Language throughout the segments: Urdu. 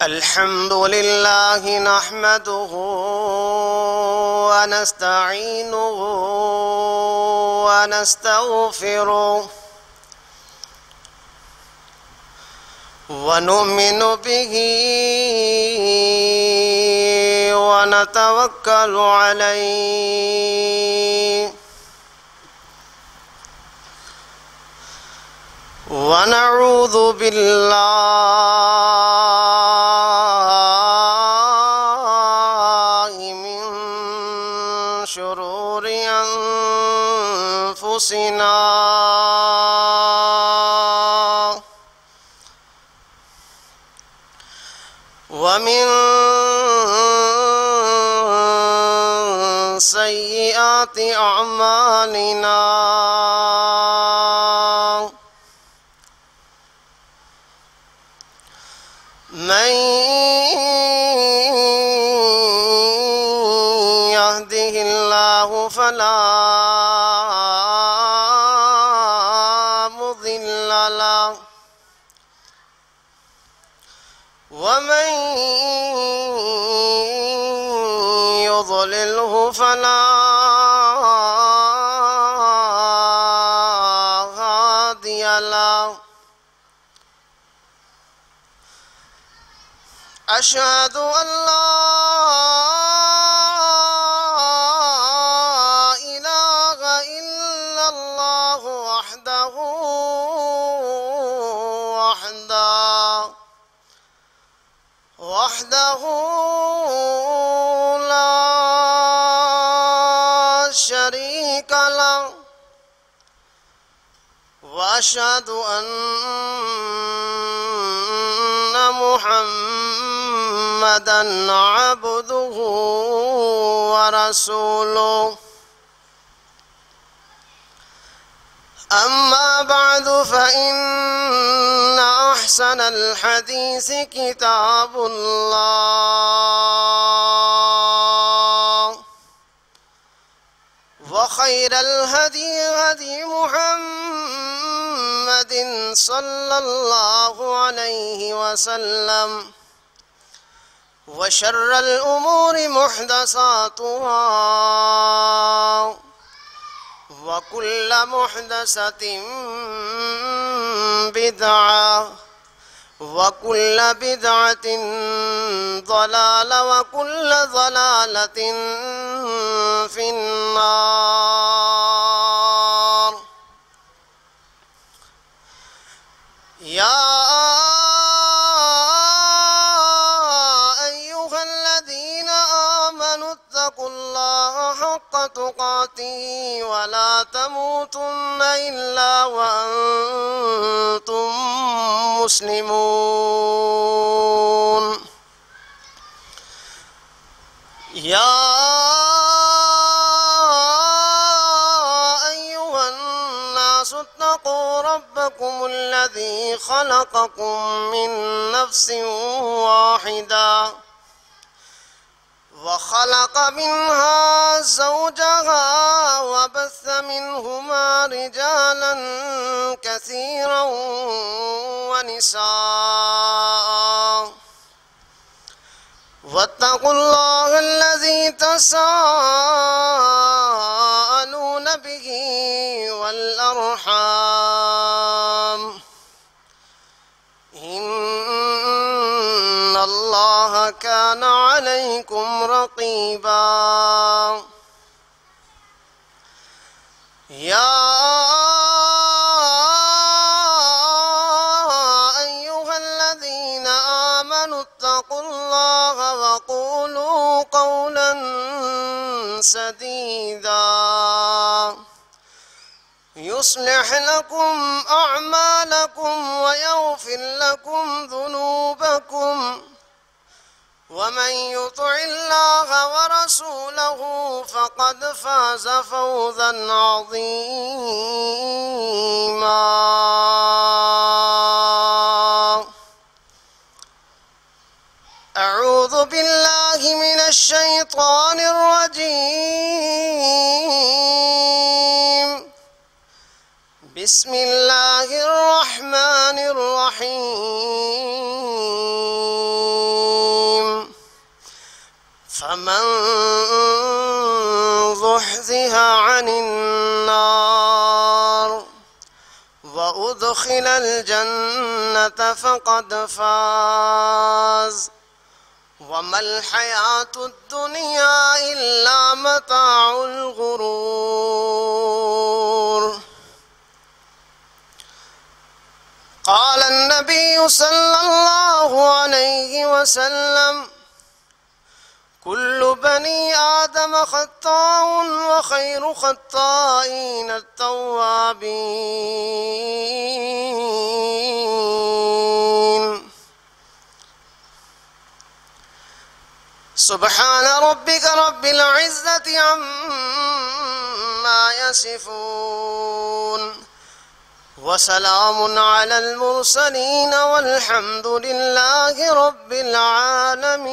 الحمد لله نحمده ونستعينه ونستغفره ونؤمن به ونتوكل عليه ونعوذ بالله من شرور أنفسنا ومن سيئات أعمالنا من يهده الله فلا مضل له ومن يضلله فلا هادي له أشهد أن لا إله إلا الله وحده لا شريك له وأشهد أن محمدًا عبده ورسوله أما بعد فإن أحسن الحديث كتاب الله وخير الهدي هدي محمد صلى الله عليه وسلم وشر الأمور محدثاتها وكل محدثة بدعة وكل بدعة ضلالة وكل ضلالة في النار يا أيها الذين آمنوا اتقوا الله حق تقاته ولا تموتن إلا وأنتم مسلمون يا أيها الناس اتقوا ربكم الذي خلقكم من نفس واحدة وخلق منها زوجها وبث منهما رجالا كثيرا ونساء واتقوا الله الذي تساءلون به والأرحام إن الله كان عليكم رقيبا يا أيها الذين آمنوا اتقوا الله وقولوا قولا سديدا يصلح لكم أعمالكم ويغفر لكم ذنوبكم ومن يطع الله ورسوله فقد فاز فوزا عظيما أعوذ بالله من الشيطان الرجيم بسم اللہ الرحمن الرحیم فمن زحزح عن النار وأدخل الجنة فقد فاز وما الحياة الدنيا إلا متاع الغرور قال النبي صلى الله عليه وسلم كل بني آدم خطاء وخير خطائين التوابين سبحان ربك رب العزة عما يصفون وسلام على المرسلين والحمد لله رب العالمين۔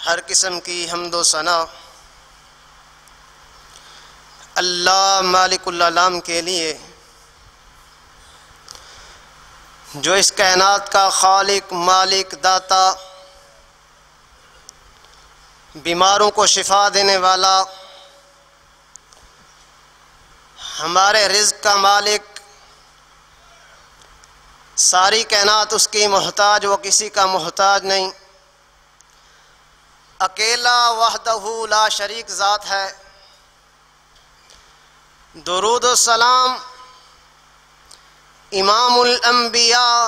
ہر قسم کی حمد و ثنا اللہ مالک العالم کے لیے، جو اس کائنات کا خالق، مالک، داتا، بیماروں کو شفا دینے والا، ہمارے رزق کا مالک، ساری کائنات اس کی محتاج، وہ کسی کا محتاج نہیں، اکیلا وحدہ لا شریک ذات ہے۔ درود و سلام امام الانبیاء،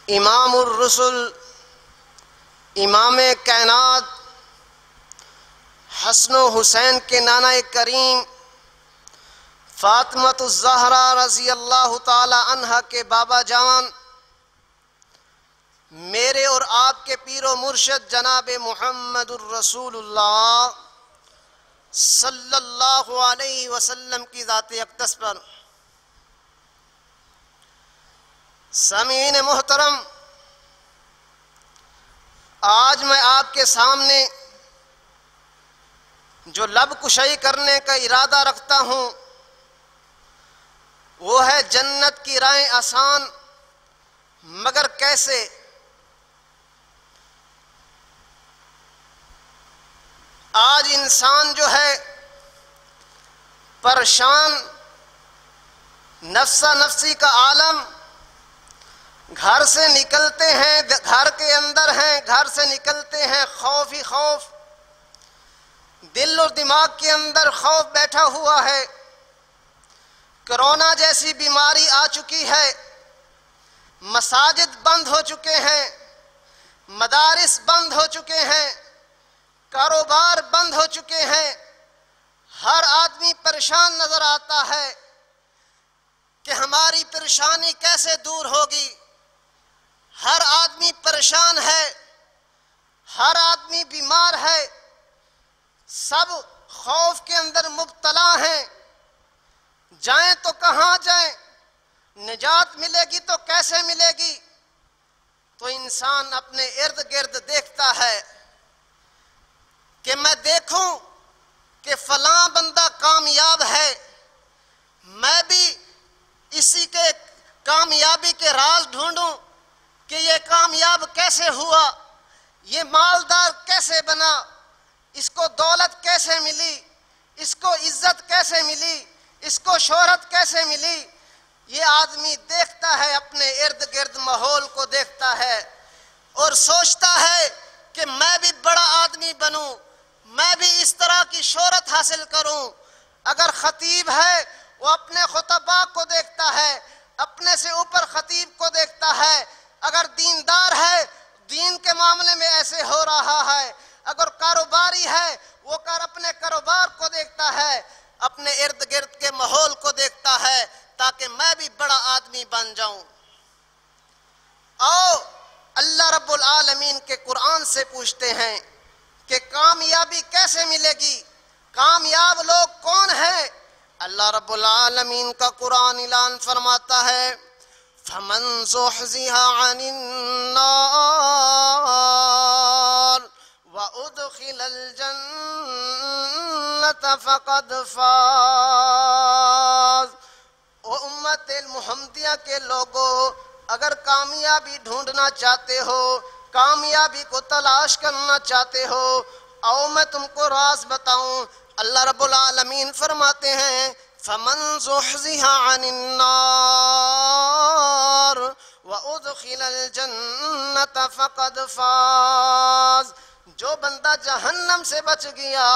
امام الرسل، امام کائنات، حسن و حسین کے نانا کریم فاطمۃ الزہرا رضی اللہ تعالی عنہا کے بابا جان، میرے اور آپ کے پیر و مرشد جناب محمد الرسول اللہ صلی اللہ علیہ وسلم کی ذات اقدس پر۔ سامعین محترم، آج میں آپ کے سامنے جو لب کشائی کرنے کا ارادہ رکھتا ہوں وہ ہے جنت کی راہیں آسان مگر کیسے۔ آج انسان جو ہے پریشان، نفسا نفسی کا عالم، گھر سے نکلتے ہیں، گھر کے اندر ہیں، گھر سے نکلتے ہیں خوف ہی خوف، دل اور دماغ کے اندر خوف بیٹھا ہوا ہے۔ کرونا جیسی بیماری آ چکی ہے، مساجد بند ہو چکے ہیں، مدارس بند ہو چکے ہیں، کاروبار بند ہو چکے ہیں، ہر آدمی پریشان نظر آتا ہے کہ ہماری پریشانی کیسے دور ہوگی۔ ہر آدمی پریشان ہے، ہر آدمی بیمار ہے، سب خوف کے اندر مبتلا ہیں۔ جائیں تو کہاں جائیں، نجات ملے گی تو کیسے ملے گی؟ تو انسان اپنے ارد گرد دیکھتا ہے کہ میں دیکھوں کہ فلاں بندہ کامیاب ہے، میں بھی اسی کے کامیابی کے راز ڈھونڈوں کہ یہ کامیاب کیسے ہوا، یہ مالدار کیسے بنا، اس کو دولت کیسے ملی، اس کو عزت کیسے ملی، اس کو شہرت کیسے ملی۔ یہ آدمی دیکھتا ہے، اپنے ارد گرد ماحول کو دیکھتا ہے اور سوچتا ہے کہ میں بھی بڑا آدمی بنوں، میں بھی اس طرح کی شہرت حاصل کروں۔ اگر خطیب ہے وہ اپنے خطباء کو دیکھتا ہے، اپنے سے اوپر خطیب کو دیکھتا ہے۔ اگر دیندار ہے دین کے معاملے میں ایسے ہو رہا ہے، اگر کاروباری ہے وہ اپنے کاروبار کو دیکھتا ہے، اپنے ارد گرد کے ماحول کو دیکھتا ہے تاکہ میں بھی بڑا آدمی بن جاؤں۔ آؤ اللہ رب العالمین کے قرآن سے پوچھتے ہیں کہ کامیابی کیسے ملے گی، کامیاب لوگ کون ہیں؟ اللہ رب العالمین کا قرآن اعلان فرماتا ہے فَمَنْ زُحْزِحَ عَنِ النَّارِ وَأُدْخِلَ الْجَنَّةَ فَقَدْ فَاز۔ او امت محمدیہ کے لوگوں، اگر کامیابی ڈھونڈنا چاہتے ہو، کامیابی کو تلاش کرنا چاہتے ہو، آؤ میں تم کو راز بتاؤں۔ اللہ رب العالمین فرماتے ہیں فَمَنْ زُحْزِحَ عَنِ النَّارِ وَأُدْخِلَ الْجَنَّةَ فَقَدْ فَاز۔ جو بندہ جہنم سے بچ گیا،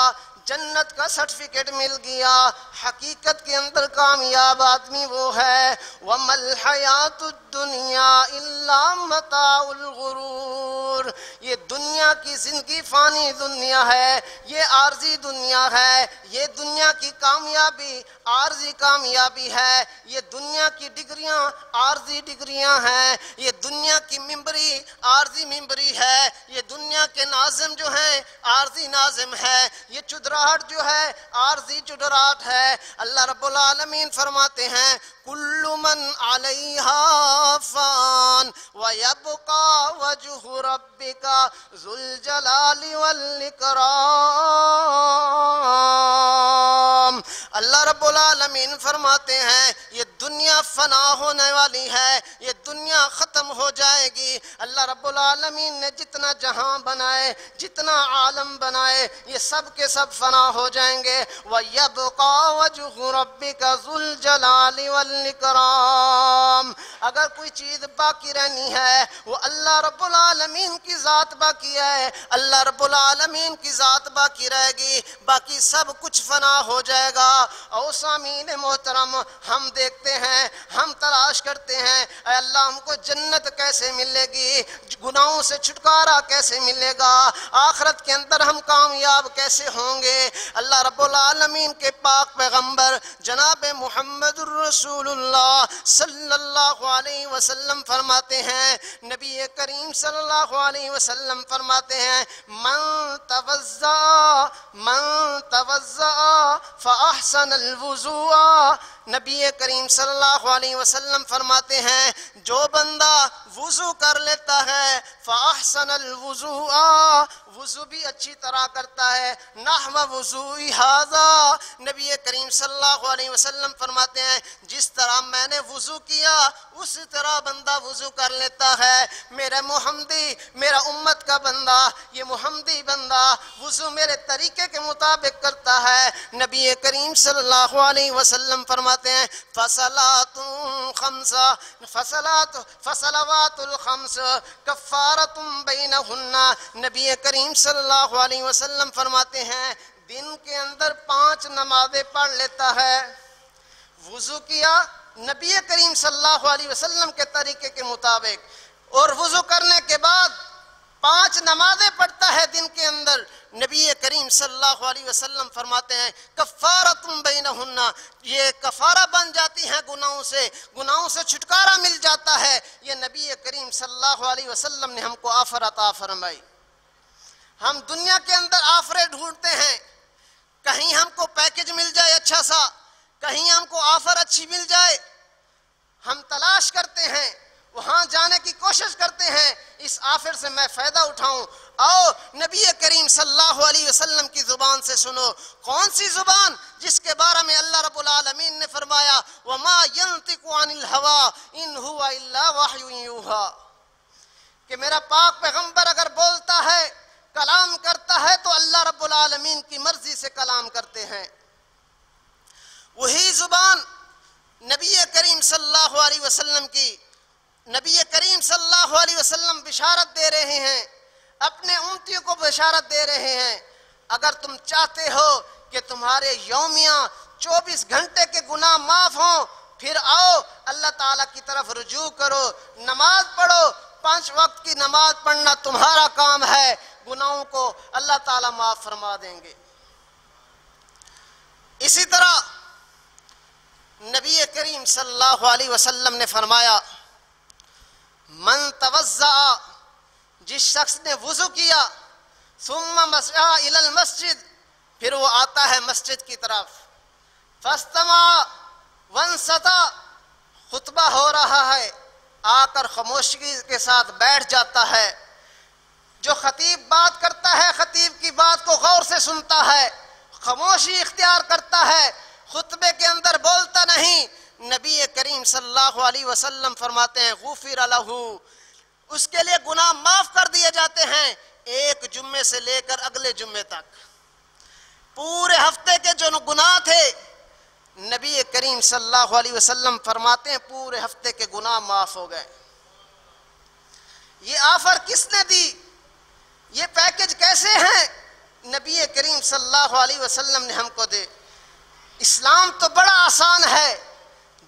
جنت کا سرٹیفکیٹ مل گیا، حقیقت کے اندر کامیاب آدمی وہ ہے۔ وَمَا الْحَيَاةُ الدُّنْيَا إِلَّا مَتَاعُ الْغُرُورِ۔ یہ دنیا کی زندگی فانی دنیا ہے، یہ عارضی دنیا ہے، یہ دنیا کی کامیابی عارضی کامیابی ہے، یہ دنیا کی ڈگریاں عارضی ڈگریاں ہیں، یہ دنیا کی ممبری عارضی ممبری ہے، یہ دنیا کے ناظم جو ہیں عارضی ناظم ہے، یہ چدراہٹ جو ہے عارضی چدراہٹ ہے۔ اللہ رب العالمین فرماتے ہیں کل من علیہا فان ویبقى وجہ ربک ذو الجلال والاکرام۔ اللہ رب العالمین فرماتے ہیں یہ دنیا فنا ہونے والی ہے، یہ دنیا ختم ہو جائے گی۔ اللہ رب العالمین نے جتنا جہاں بنائے، جتنا عالم بنائے، یہ سب کے سب فنا ہو جائیں گے۔ وَيَبْقَى وَجْهُ رَبِّكَ ذُو الْجَلَالِ وَالْإِكْرَامِ۔ اگر کوئی چیز باقی رہنی ہے وہ اللہ رب العالمین کی ذات باقی ہے، اللہ رب العالمین کی ذات باقی رہے گی، باقی سب کچھ فنا ہو جائے گا۔ او سامعین محترم، ہم دیکھتے ہیں، ہم تلاش کرتے ہیں اے اللہ ہم کو جنت کیسے ملے گی، گناہوں سے چھٹکارا کیسے ملے گا، آخرت کے اندر ہم کامیاب کیسے ہوں گے۔ اللہ رب العالمین کے پاک پیغمبر جناب محمد الرسول اللہ صلی اللہ علیہ وسلم فرماتے ہیں، نبی کریم صلی اللہ علیہ وسلم فرماتے ہیں من توضأ فأحسن الوضوء۔ نبی کریم صلی اللہ علیہ وسلم فرماتے ہیں جو بندہ وضو کر لیتا ہے فأحسن الوضوء، وضو بھی اچھی طرح کرتا ہے، نحو وضوء ھذا۔ نبی کریم صلی اللہ علیہ وسلم فرماتے ہیں جس طرح میں نے وضو کیا اسی طرح بندہ وضو کر لیتا ہے۔ میرا محمدی، میرا امت کا بندہ، یہ محمدی بندہ وضو میرے طریقے کے مطابق کرتا ہے۔ نبی کریم صلی اللہ علیہ وسلم فرماتے ہیں فصلوات الخمس کفارۃ بینہن۔ نبی کریم صلی اللہ علیہ وسلم فرماتے ہیں دن کے اندر 5 نمازیں پڑھ لیتا ہے، وضو کیا نبی کریم صلی اللہ علیہ وسلم کے طریقے کے مطابق، اور وضو کرنے کے بعد 5 نمازیں پڑھتا ہے دن کے اندر، نبی کریم صلی اللہ علیہ وسلم فرماتے ہیں کفارۃ بینہن، یہ کفارہ بن جاتی ہیں گناہوں سے چھٹکارا مل جاتا ہے۔ یہ نبی کریم صلی اللہ علیہ وسلم نے ہم کو آفر عطا فرمائی۔ ہم دنیا کے اندر آفریں ڈھونڈتے ہیں، کہیں ہم کو پیکج مل جائے اچھا سا، کہیں ہم کو آفر اچھی مل جائے، ہم تلاش کرتے ہیں، وہاں جانے کی کوشش کرتے ہیں اس آفر سے میں فائدہ اٹھاؤں۔ آؤ نبی کریم صلی اللہ علیہ وسلم کی زبان سے سنو، کون سی زبان جس کے بارے میں اللہ رب العالمین نے فرمایا وَمَا يَنْطِقُ عَنِ الْهَوَىٰ إِنْ هُوَ إِلَّا وَحْيٌ يُوحَىٰ، کہ میرا پاک پیغمبر اگر بولتا ہے، کلام کرتا ہے تو اللہ رب العالمین کی مرضی سے کلام کرتے ہیں۔ وہی زبان نبی کریم صلی اللہ علیہ وسلم کی، نبی کریم صلی اللہ علیہ وسلم بشارت دے رہے ہیں، اپنے امتیوں کو بشارت دے رہے ہیں اگر تم چاہتے ہو کہ تمہارے یومیہ 24 گھنٹے کے گناہ معاف ہوں پھر آؤ اللہ تعالیٰ کی طرف رجوع کرو، نماز پڑھو، 5 وقت کی نماز پڑھنا تمہارا کام ہے، گناہوں کو اللہ تعالیٰ معاف فرما دیں گے۔ اسی طرح نبی کریم صلی اللہ علیہ وسلم نے فرمایا من توضأ، جس شخص نے وضو کیا، ثم مسعى الى المسجد، پھر وہ آتا ہے مسجد کی طرف، فاستمع وانصت، خطبہ ہو رہا ہے، آ کر خاموشی کے ساتھ بیٹھ جاتا ہے، جو خطیب بات کرتا ہے خطیب کی بات کو غور سے سنتا ہے، خاموشی اختیار کرتا ہے، خطبے کے اندر بولتا نہیں، نبی کریم صلی اللہ علیہ وسلم فرماتے ہیں غفر لہ، اس کے لیے گناہ معاف کر دیے جاتے ہیں، ایک جمعے سے لے کر اگلے جمعے تک پورے ہفتے کے جو گناہ تھے نبی کریم صلی اللہ علیہ وسلم فرماتے ہیں پورے ہفتے کے گناہ معاف ہو گئے۔ یہ آفر کس نے دی؟ یہ پیکج کیسے ہیں؟ نبی کریم صلی اللہ علیہ وسلم نے ہم کو دے۔ اسلام تو بڑا آسان ہے،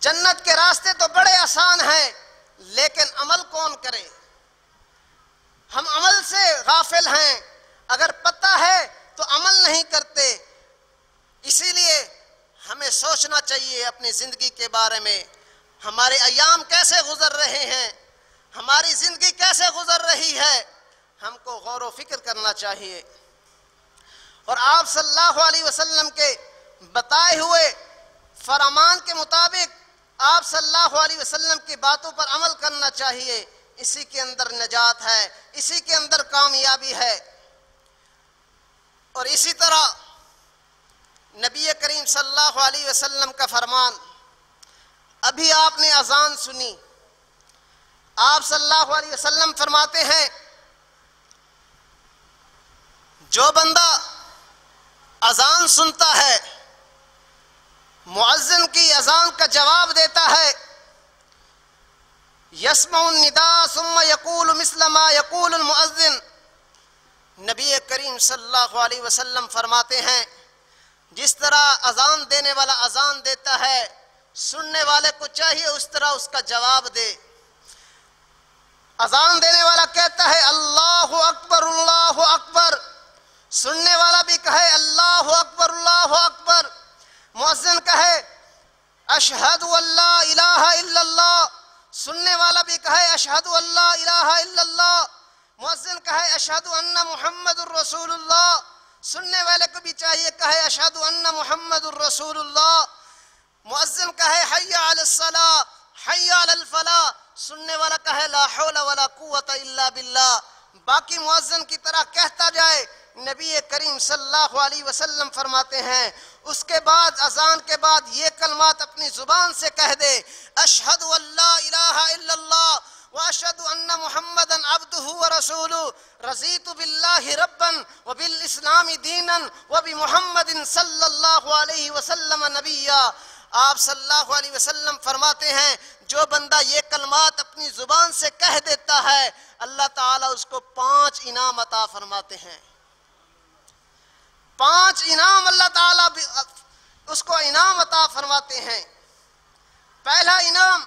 جنت کے راستے تو بڑے آسان ہیں، لیکن عمل کون کرے؟ ہم عمل سے غافل ہیں، اگر پتہ ہے تو عمل نہیں کرتے۔ اسی لیے ہمیں سوچنا چاہیے اپنی زندگی کے بارے میں، ہمارے ایام کیسے گزر رہے ہیں، ہماری زندگی کیسے گزر رہی ہے، ہم کو غور و فکر کرنا چاہیے۔ اور آپ صلی اللہ علیہ وسلم کے بتائے ہوئے فرمان کے مطابق آپ صلی اللہ علیہ وسلم کی باتوں پر عمل کرنا چاہیے، اسی کے اندر نجات ہے، اسی کے اندر کامیابی ہے۔ اور اسی طرح نبی کریم صلی اللہ علیہ وسلم کا فرمان، ابھی آپ نے اذان سنی، آپ صلی اللہ علیہ وسلم فرماتے ہیں جو بندہ اذان سنتا ہے، مؤذن کی اذان کا جواب دیتا ہے، یسمع النداء ثم یقول مثل ما یقول المؤذن، نبی کریم صلی اللہ علیہ وسلم فرماتے ہیں جس طرح اذان دینے والا اذان دیتا ہے، سننے والے کو چاہیے اس طرح اس کا جواب دے۔ اذان دینے والا کہتا ہے اللہ اکبر اللہ اکبر، سننے والا بھی کہے اللہ اکبر اللہ اکبر، مؤذن کہے اشہد ان لا الہ الا اللہ، سننے والا بھی کہے اشہد ان لا الہ الا اللہ، مؤذن کہے اشہد ان محمد الرسول اللہ، سننے والے کو بھی چاہیے کہے اشہد ان محمد الرسول اللہ، مؤذن کہے حی علی الصلاۃ حی علی الفلاح، سننے والا کہے لا حول ولا قوت الا باللہ، باقی مؤذن کی طرح کہتا جائے۔ نبی کریم صلی اللہ علیہ وسلم فرماتے ہیں اس کے بعد اذان کے بعد یہ کلمات اپنی زبان سے کہہ دے، اشہد ان لا الہ الا اللہ واشہد ان محمدا عبدہ ورسولہ، رضیت باللہ ربا وبالاسلام دینا وبمحمد صلی اللہ علیہ وسلم نبیا۔ آپ صلی اللہ علیہ وسلم فرماتے ہیں جو بندہ یہ کلمات اپنی زبان سے کہہ دیتا ہے اللہ تعالیٰ اس کو 5 انعام عطا فرماتے ہیں، 5 انعام اللہ تعالیٰ اس کو انعام عطا فرماتے ہیں۔ پہلا انعام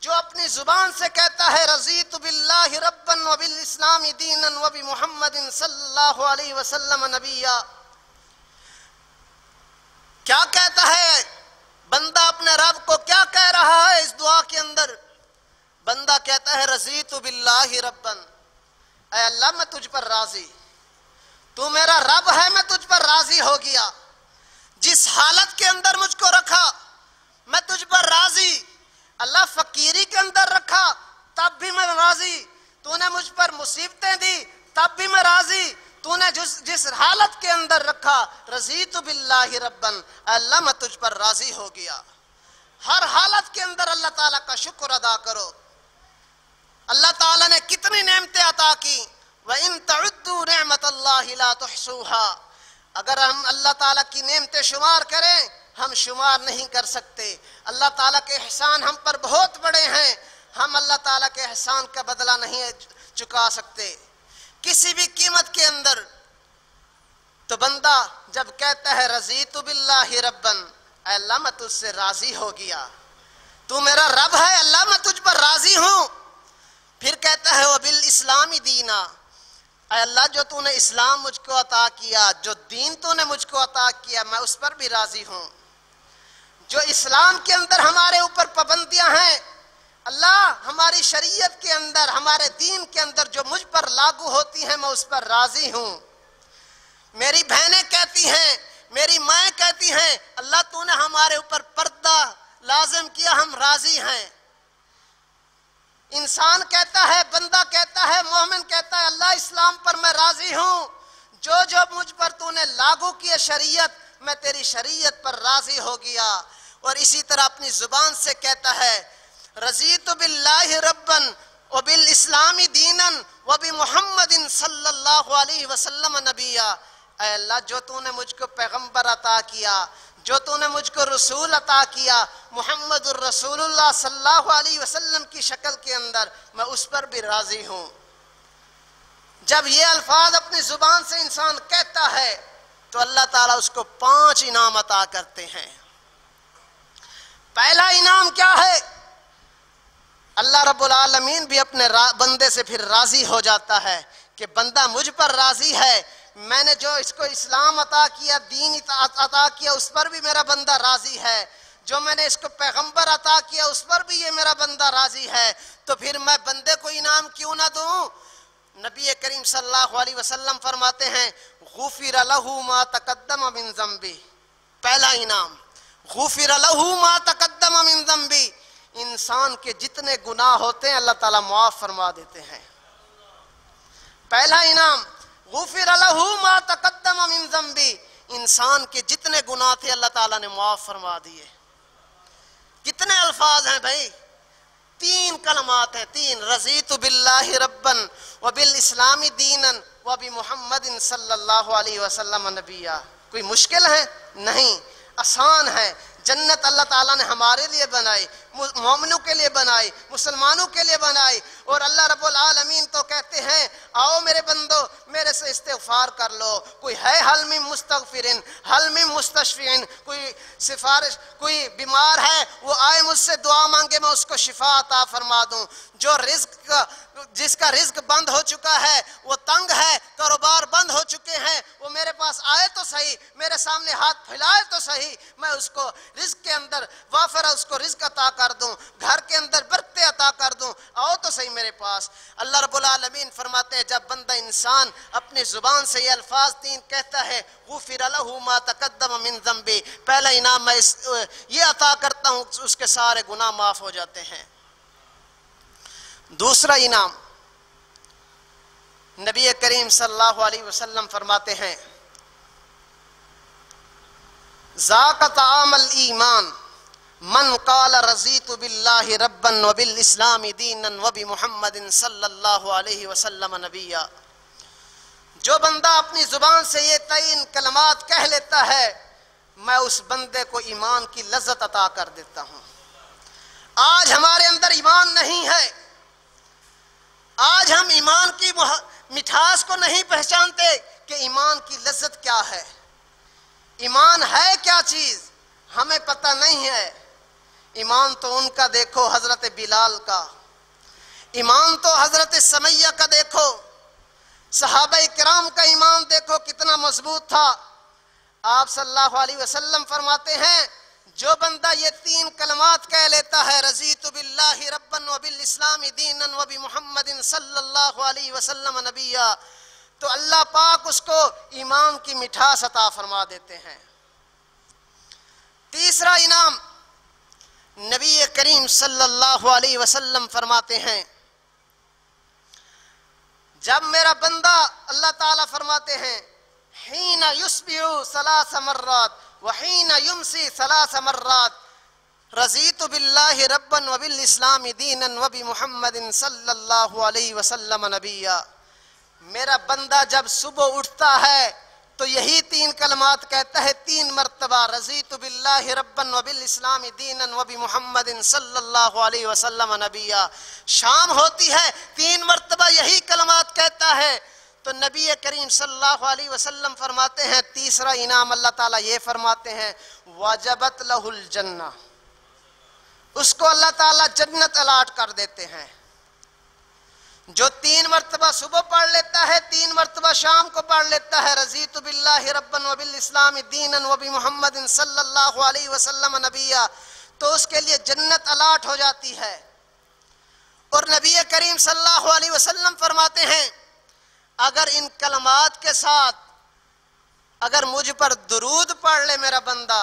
جو اپنی زبان سے کہتا ہے رضیت باللہ ربا وبالاسلام دینا وبمحمد صلی اللہ علیہ وسلم نبیا، کیا کہتا ہے بندہ اپنے رب کو؟ کیا کہہ رہا ہے اس دعا کے اندر؟ بندہ کہتا ہے رضیت باللہ ربا، اے اللہ میں تجھ پر راضی، تو میرا رب ہے، میں تجھ پر راضی ہو گیا، جس حالت کے اندر مجھ کو رکھا میں تجھ پر راضی، اللہ فقیری کے اندر رکھا تب بھی میں راضی، تو نے مجھ پر مصیبتیں دی تب بھی میں راضی، تو نے جس حالت کے اندر رکھا رضیت باللہ ربا، اللہ میں تجھ پر راضی ہو گیا۔ ہر حالت کے اندر اللہ تعالیٰ کا شکر ادا کرو۔ اللہ تعالیٰ نے کتنی نعمتیں عطا کی، وَإِن تَعُدُّوا نِعْمَةَ اللَّهِ لَا تُحْصُوهَا، اگر ہم اللہ تعالیٰ کی نعمتیں شمار کریں ہم شمار نہیں کر سکتے۔ اللہ تعالیٰ کے احسان ہم پر بہت بڑے ہیں، ہم اللہ تعالیٰ کے احسان کا بدلہ نہیں چکا سکتے کسی بھی قیمت کے اندر۔ تو بندہ جب کہتا ہے رضیت باللہ ربا، اے اللہ میں تجھ سے راضی ہو گیا، تو میرا رب ہے، اللہ میں تجھ پر راضی ہوں، پھر کہتا ہے وبالاسلام دینا، اے اللہ جو تو نے اسلام مجھ کو عطا کیا، جو دین تو نے مجھ کو عطا کیا میں اس پر بھی راضی ہوں، جو اسلام کے اندر ہمارے اوپر پابندیاں ہیں اللہ ہماری شریعت کے اندر ہمارے دین کے اندر جو مجھ پر لاگو ہوتی ہیں میں اس پر راضی ہوں۔ میری بہنیں کہتی ہیں، میری مائیں کہتی ہیں اللہ تو نے ہمارے اوپر پردہ لازم کیا، ہم راضی ہیں۔ انسان کہتا ہے، بندہ کہتا ہے، مومن کہتا ہے اللہ اسلام پر میں راضی ہوں، جو جو مجھ پر تو نے لاگو کیا شریعت میں تیری شریعت پر راضی ہو گیا۔ اور اسی طرح اپنی زبان سے کہتا ہے رضیت باللہ ربا وبالاسلام دینا وبمحمد صلی اللہ علیہ وسلم نبیا۔ اے اللہ جو تو نے مجھ کو پیغمبر عطا کیا، جو تو نے مجھ کو رسول عطا کیا، محمد الرسول اللہ صلی اللہ علیہ وسلم کی شکل کے اندر، میں اس پر بھی راضی ہوں۔ جب یہ الفاظ اپنی زبان سے انسان کہتا ہے تو اللہ تعالیٰ اس کو 5 انعام عطا کرتے ہیں۔ پہلا انعام کیا ہے؟ اللہ رب العالمین بھی اپنے بندے سے پھر راضی ہو جاتا ہے کہ بندہ مجھ پر راضی ہے، میں نے جو اس کو اسلام عطا کیا، دین عطا کیا، اس پر بھی میرا بندہ راضی ہے، جو میں نے اس کو پیغمبر عطا کیا اس پر بھی یہ میرا بندہ راضی ہے، تو پھر میں بندے کو انعام کیوں نہ دوں؟ نبی کریم صلی اللہ علیہ وسلم فرماتے ہیں غفر لہ ما تقدم من ذنبہ۔ پہلا انعام غفر لہ ما تقدم من ذنبہ، انسان کے جتنے گناہ ہوتے ہیں اللہ تعالیٰ معاف فرما دیتے ہیں۔ پہلا انعام غفر لہ ما تقدم من ذنبہ، انسان کے جتنے گناہ تھے اللہ تعالیٰ نے معاف فرما دیے۔ کتنے الفاظ ہیں بھائی؟ 3 کلمات ہیں، 3، رضیت باللہ ربا وبالاسلام دینا وبمحمد صلی اللہ علیہ وسلم نبیا۔ کوئی مشکل ہے؟ نہیں، آسان ہے۔ جنت اللہ تعالیٰ نے ہمارے لیے بنائی، مومنوں کے لیے بنائی، مسلمانوں کے لیے بنائی، اور اللہ رب العالمین تو کہتے ہیں آؤ میرے بندو میرے سے استغفار کر لو۔ کوئی ہے حل من مستغفرین، حل من مستشفعین، کوئی سفارش، کوئی بیمار ہے وہ آئے مجھ سے دعا مانگے میں اس کو شفا عطا فرما دوں۔ جو رزق جس کا رزق بند ہو چکا ہے، وہ تنگ ہے، کاروبار بند ہو چکے ہیں، وہ میرے پاس آئے تو صحیح، میرے سامنے ہاتھ پھیلائے تو صحیح، میں اس کو رزق کے اندر وافرہ اس کو رزق عطا کر دوں، گھر کے اندر برکتیں عطا کر دوں، آؤ تو صحیح میرے پاس۔ اللہ رب العالمین فرماتے ہیں جب بندہ انسان اپنی زبان سے یہ الفاظ 3 کہتا ہے غفر لہ ما تقدم من ذنبہ، پہلا انعام میں یہ عطا کرتا ہوں اس کے سارے گناہ معاف ہو جاتے ہیں۔ دوسرا انعام نبی کریم صلی اللہ علیہ وسلم فرماتے ہیں ذاق طعام الایمان من قال رضیت باللہ ربا وبالاسلام دینا وبمحمد صلی اللہ علیہ وسلم نبیا۔ جو بندہ اپنی زبان سے یہ 3 کلمات کہہ لیتا ہے میں اس بندے کو ایمان کی لذت عطا کر دیتا ہوں۔ آج ہمارے اندر ایمان نہیں ہے، آج ہم ایمان کی مٹھاس کو نہیں پہچانتے کہ ایمان کی لذت کیا ہے، ایمان ہے کیا چیز ہمیں پتہ نہیں ہے۔ ایمان تو ان کا دیکھو حضرت بلال کا، ایمان تو حضرت سمیہ کا دیکھو، صحابہ کرام کا ایمان دیکھو کتنا مضبوط تھا۔ آپ صلی اللہ علیہ وسلم فرماتے ہیں جو بندہ یہ 3 کلمات کہہ لیتا ہے رضیت باللہ ربا وبالاسلام دینا وبمحمد صلی اللہ علیہ وسلم نبیا، تو اللہ پاک اس کو ایمان کی مٹھاس عطا فرما دیتے ہیں۔ تیسرا انعام نبی کریم صلی اللہ علیہ وسلم فرماتے ہیں جب میرا بندہ، اللہ تعالیٰ فرماتے ہیں حین یصبح 3 مرات وحین یمسی 3 مرات رضیت باللہ ربا وبالاسلام دینا وبمحمد صلی اللہ علیہ وسلم نبیا۔ میرا بندہ جب صبح اٹھتا ہے تو یہی 3 کلمات کہتا ہے 3 مرتبہ رضیت باللہ ربا وبالاسلام دینا وبمحمد صلی اللہ علیہ وسلم نبیا۔ شام ہوتی ہے 3 مرتبہ یہی کلمات کہتا ہے تو نبی کریم صلی اللہ علیہ وسلم فرماتے ہیں تیسرا انعام اللہ تعالیٰ یہ فرماتے ہیں وجبت لہ الجنہ، اس کو اللہ تعالیٰ جنت الاٹ کر دیتے ہیں۔ جو 3 مرتبہ صبح پڑھ لیتا ہے 3 مرتبہ شام کو پڑھ لیتا ہے رضیت باللہ ربا وبالاسلام دینا وبمحمد صلی اللہ علیہ وسلم نبیا، تو اس کے لیے جنت الاٹ ہو جاتی ہے۔ اور نبی کریم صلی اللہ علیہ وسلم فرماتے ہیں اگر ان کلمات کے ساتھ اگر مجھ پر درود پڑھ لے میرا بندہ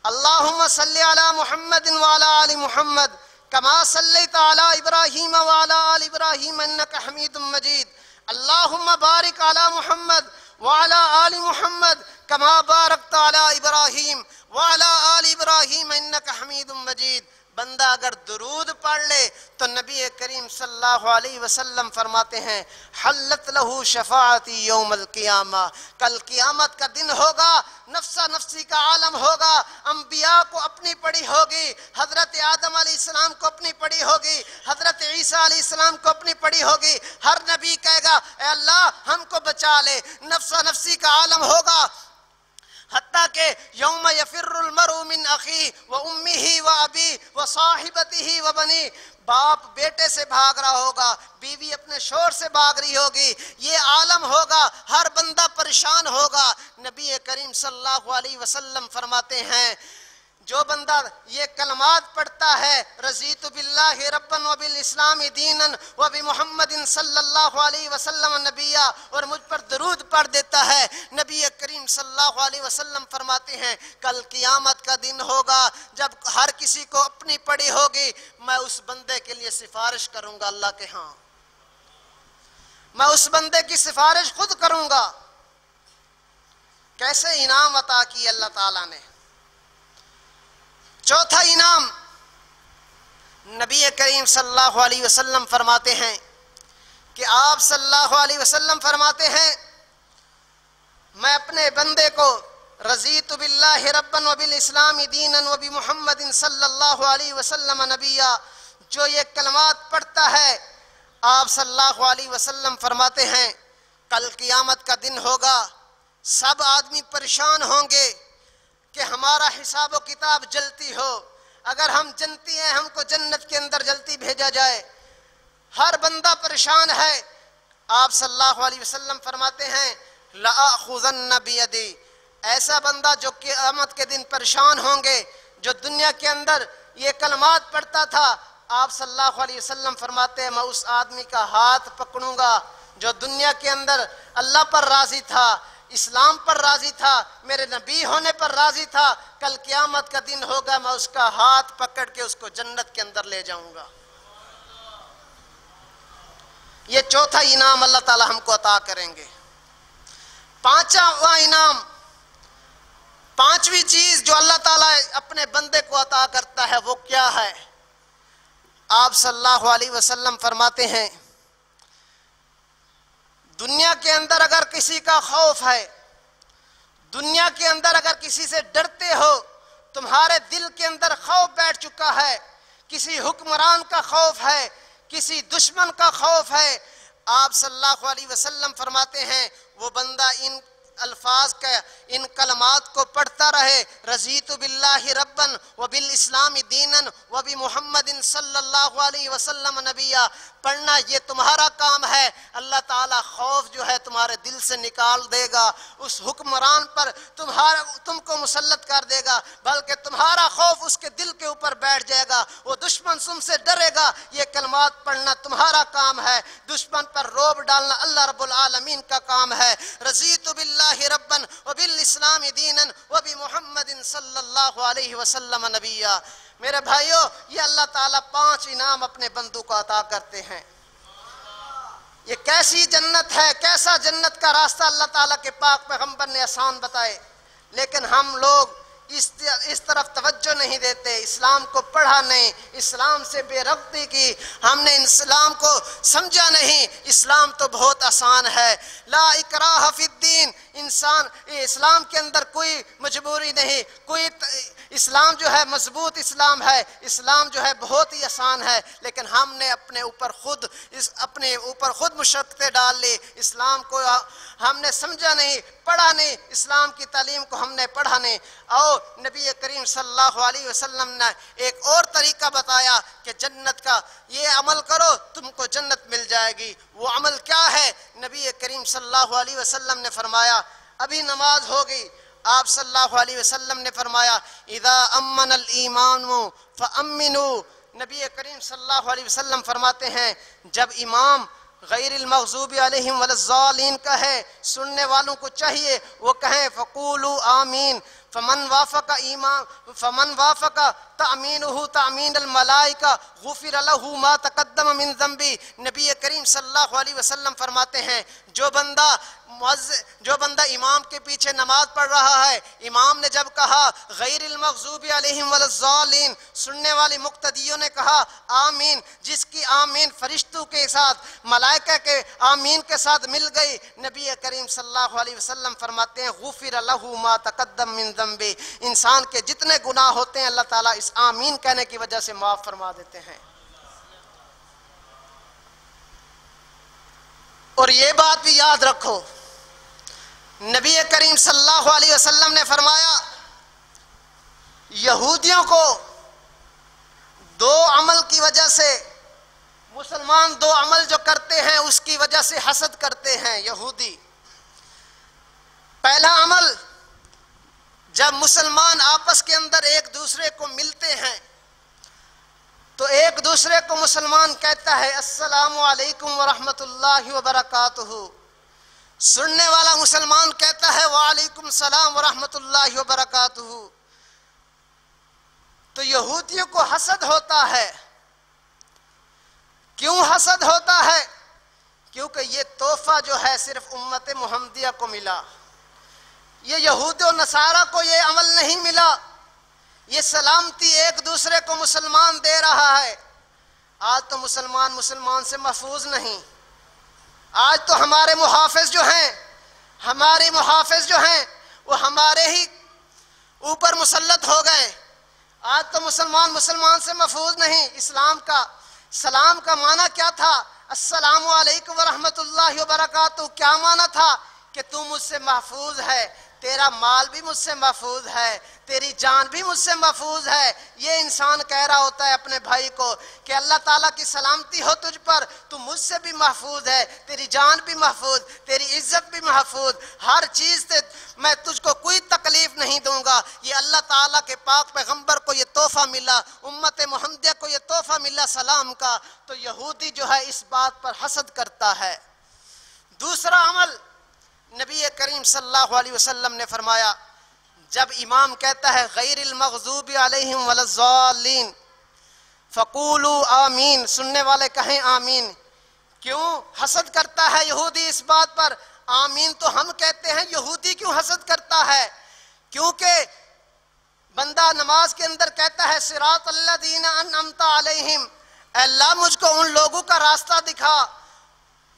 اللہم صلی علی محمد وعلی آل محمد كما صليت على إبراهيم وعلى آل إبراهيم إنك حميد مجيد اللهم بارك على محمد وعلى آل محمد كما باركت على إبراهيم وعلى آل إبراهيم إنك حميد مجيد. بندہ اگر درود پڑھ لے تو نبی کریم صلی اللہ علیہ وسلم فرماتے ہیں حلت لہو شفاعتی یوم القیامہ، کل قیامت کا دن ہوگا، نفسا نفسی کا عالم ہوگا، انبیاء کو اپنی پڑی ہوگی، حضرت آدم علیہ السلام کو اپنی پڑی ہوگی، حضرت عیسیٰ علیہ السلام کو اپنی پڑی ہوگی. ہر نبی کہے گا اے اللہ ہم کو بچا لے. نفسا نفسی کا عالم ہوگا، حتیٰ کہ یوم یفر المرء من اخی و امی و ابی و صاحبتہ و بنی، باپ بیٹے سے بھاگ رہا ہوگا، بیوی اپنے شوہر سے بھاگ رہی ہوگی، یہ عالم ہوگا، ہر بندہ پریشان ہوگا. نبی کریم صلی اللہ علیہ وسلم فرماتے ہیں جو بندہ یہ کلمات پڑھتا ہے رضیت باللہ ربا وبالاسلام دینا وبمحمد صلی اللہ علیہ وسلم نبیا، اور مجھ پر درود پڑھ دیتا ہے، نبی کریم صلی اللہ علیہ وسلم فرماتے ہیں کل قیامت کا دن ہوگا جب ہر کسی کو اپنی پڑی ہوگی، میں اس بندے کے لیے سفارش کروں گا اللہ کے ہاں، میں اس بندے کی سفارش خود کروں گا. کیسے انعام عطا کی اللہ تعالیٰ نے. چوتھا انعام نبی کریم صلی اللہ علیہ وسلم فرماتے ہیں کہ آپ صلی اللہ علیہ وسلم فرماتے ہیں میں اپنے بندے کو رضیت باللہ ربا وبالاسلام دینا وبمحمد صلی اللہ علیہ وسلم نبیا، جو یہ کلمات پڑھتا ہے آپ صلی اللہ علیہ وسلم فرماتے ہیں کل قیامت کا دن ہوگا، سب آدمی پریشان ہوں گے کہ ہمارا حساب و کتاب جلتی ہو، اگر ہم جنتی ہیں ہم کو جنت کے اندر جلتی بھیجا جائے. ہر بندہ پریشان ہے. آپ صلی اللہ علیہ وسلم فرماتے ہیں لآخذن بیدی، ایسا بندہ جو قیامت کے دن پریشان ہوں گے، جو دنیا کے اندر یہ کلمات پڑھتا تھا، آپ صلی اللہ علیہ وسلم فرماتے ہیں میں اس آدمی کا ہاتھ پکڑوں گا جو دنیا کے اندر اللہ پر راضی تھا، اسلام پر راضی تھا، میرے نبی ہونے پر راضی تھا. کل قیامت کا دن ہوگا میں اس کا ہاتھ پکڑ کے اس کو جنت کے اندر لے جاؤں گا. یہ چوتھا انعام اللہ تعالی ہم کو عطا کریں گے. پانچواں انعام، پانچویں چیز جو اللہ تعالیٰ اپنے بندے کو عطا کرتا ہے وہ کیا ہے؟ آپ صلی اللہ علیہ وسلم فرماتے ہیں دنیا کے اندر اگر کسی کا خوف ہے، دنیا کے اندر اگر کسی سے ڈرتے ہو، تمہارے دل کے اندر خوف بیٹھ چکا ہے، کسی حکمران کا خوف ہے، کسی دشمن کا خوف ہے، آپ صلی اللہ علیہ وسلم فرماتے ہیں وہ بندہ ان الفاظ کا، ان کلمات کو پڑھتا رہے رضیت باللہ ربا وبالاسلام دینا وبمحمد صلی اللہ علیہ وسلم نبیا. پڑھنا یہ تمہارا کام ہے، اللہ تعالیٰ خوف جو ہے تمہارے دل سے نکال دے گا، اس حکمران پر تم کو مسلط کر دے گا، بلکہ تمہارا خوف اس کے دل کے اوپر بیٹھ جائے گا، وہ دشمن تم سے ڈرے گا. یہ کلمات پڑھنا تمہارا کام ہے، دشمن پر رعب ڈالنا اللہ رب العالمین کا کام ہے. رضیت باللہ ربا وبالاسلام دینا وبمحمد صلی اللہ علیہ وسلم نبیا. میرے بھائیو یہ اللہ تعالیٰ 5 انعام اپنے بندوں کو عطا کرتے ہیں. یہ کیسی جنت ہے، کیسا جنت کا راستہ اللہ تعالیٰ کے پاک پیغمبر نے آسان بتائے، لیکن ہم لوگ اس طرف توجہ نہیں دیتے، اسلام کو پڑھا نہیں، اسلام سے بے ربطی کی، ہم نے اسلام کو سمجھا نہیں. اسلام تو بہت آسان ہے، لا اکراہ فی الدین، اسلام کے اندر کوئی مجبوری نہیں، کوئی اسلام جو ہے مضبوط اسلام ہے، اسلام جو ہے بہت ہی آسان ہے، لیکن ہم نے اپنے اوپر خود مشقتیں ڈال لی. اسلام کو ہم نے سمجھا نہیں، پڑھا نہیں، اسلام کی تعلیم کو ہم نے پڑھا نہیں. اور نبی کریم صلی اللہ علیہ وسلم نے ایک اور طریقہ بتایا کہ جنت کا یہ عمل کرو تم کو جنت مل جائے گی. وہ عمل کیا ہے؟ نبی کریم صلی اللہ علیہ وسلم نے فرمایا ابھی نماز ہوگی، آپ صلی اللہ علیہ وسلم نے فرمایا اذا امن الایمان فامنوا. نبی کریم صلی اللہ علیہ وسلم فرماتے ہیں جب امام غیر المغضوب علیہم ولا الضالین کا ہے، سننے والوں کو چاہیے وہ کہیں فقولوا آمین فمن وافق تأمینہ تأمین الملائکہ غفر لہ ما تقدم من ذنبی. نبی کریم صلی اللہ علیہ وسلم فرماتے ہیں جو بندہ امام کے پیچھے نماز پڑھ رہا ہے، امام نے جب کہا غیر المغضوب علیہم ولا الضالین، سننے والی مقتدیوں نے کہا آمین، جس کی آمین فرشتوں کے ساتھ ملائکہ کے آمین کے ساتھ مل گئی، نبی کریم صلی اللہ علیہ وسلم فرماتے ہیں غفر لہ ما تقدم من ذنبی، انسان کے جتنے گناہ ہوتے ہیں اللہ تعالیٰ اس آمین کہنے کی وجہ سے معاف فرما دیتے ہیں. اور یہ بات بھی یاد رکھو، نبی کریم صلی اللہ علیہ وسلم نے فرمایا یہودیوں کو دو عمل کی وجہ سے، مسلمان دو عمل جو کرتے ہیں اس کی وجہ سے حسد کرتے ہیں یہودی. پہلا عمل، جب مسلمان آپس کے اندر ایک دوسرے کو ملتے ہیں تو ایک دوسرے کو مسلمان کہتا ہے السلام علیکم ورحمۃ اللہ وبرکاتہ، سننے والا مسلمان کہتا ہے وعلیکم السلام ورحمۃ اللہ وبرکاتہ. تو یہودیوں کو حسد ہوتا ہے. کیوں حسد ہوتا ہے؟ کیونکہ یہ تحفہ جو ہے صرف امت محمدیہ کو ملا، یہ یہود و نصارہ کو یہ عمل نہیں ملا. یہ سلامتی ایک دوسرے کو مسلمان دے رہا ہے. آج تو مسلمان سے محفوظ نہیں. آج تو ہمارے محافظ جو ہیں وہ ہمارے ہی اوپر مسلط ہو گئے. آج تو مسلمان سے محفوظ نہیں. اسلام کا سلام کا معنی کیا تھا؟ السلام علیکم ورحمۃ اللہ وبرکاتہ. کیا معنی تھا؟ کہ تو مجھ سے محفوظ ہے، تیرا مال بھی مجھ سے محفوظ ہے، تیری جان بھی مجھ سے محفوظ ہے. یہ انسان کہہ رہا ہوتا ہے اپنے بھائی کو کہ اللہ تعالیٰ کی سلامتی ہو تجھ پر، تو مجھ سے بھی محفوظ ہے، تیری جان بھی محفوظ، تیری عزت بھی محفوظ، ہر چیز سے میں تجھ کو کوئی تکلیف نہیں دوں گا. یہ اللہ تعالیٰ کے پاک پیغمبر کو یہ تحفہ ملا، امت محمدیہ کو یہ تحفہ ملا سلام کا. تو یہودی جو ہے اس بات پر حسد کرتا ہے. دوسرا عمل، نبی کریم صلی اللہ علیہ وسلم نے فرمایا جب امام کہتا ہے غیر المغضوب علیہم ولا الضالین فقولوا آمین، سننے والے کہیں آمین. کیوں حسد کرتا ہے یہودی اس بات پر؟ آمین تو ہم کہتے ہیں، یہودی کیوں حسد کرتا ہے؟ کیونکہ بندہ نماز کے اندر کہتا ہے صراط الذین انعمت علیہم، اے اللہ مجھ کو ان لوگوں کا راستہ دکھا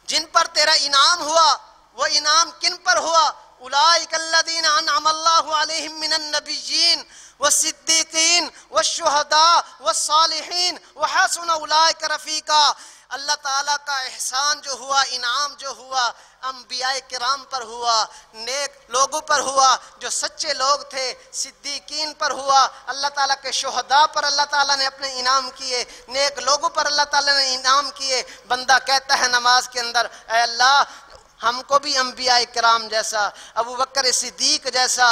جن پر تیرا انعام ہوا. وہ انعام کن پر ہوا؟ اولئک الذین انعم اللہ علیہم من النبیین والصدیقین والشہداء والصالحین وحسن اولئک رفیقا. اللہ تعالیٰ کا احسان جو ہوا، انعام جو ہوا، انبیاء کرام پر ہوا، نیک لوگوں پر ہوا جو سچے لوگ تھے، صدیقین پر ہوا، اللہ تعالیٰ کے شہداء پر اللہ تعالیٰ نے اپنے انعام کیے، نیک لوگوں پر اللہ تعالیٰ نے انعام کیے. بندہ کہتا ہے نماز کے اندر اے اللہ ہم کو بھی انبیاء کرام جیسا، ابو بکر صدیق جیسا،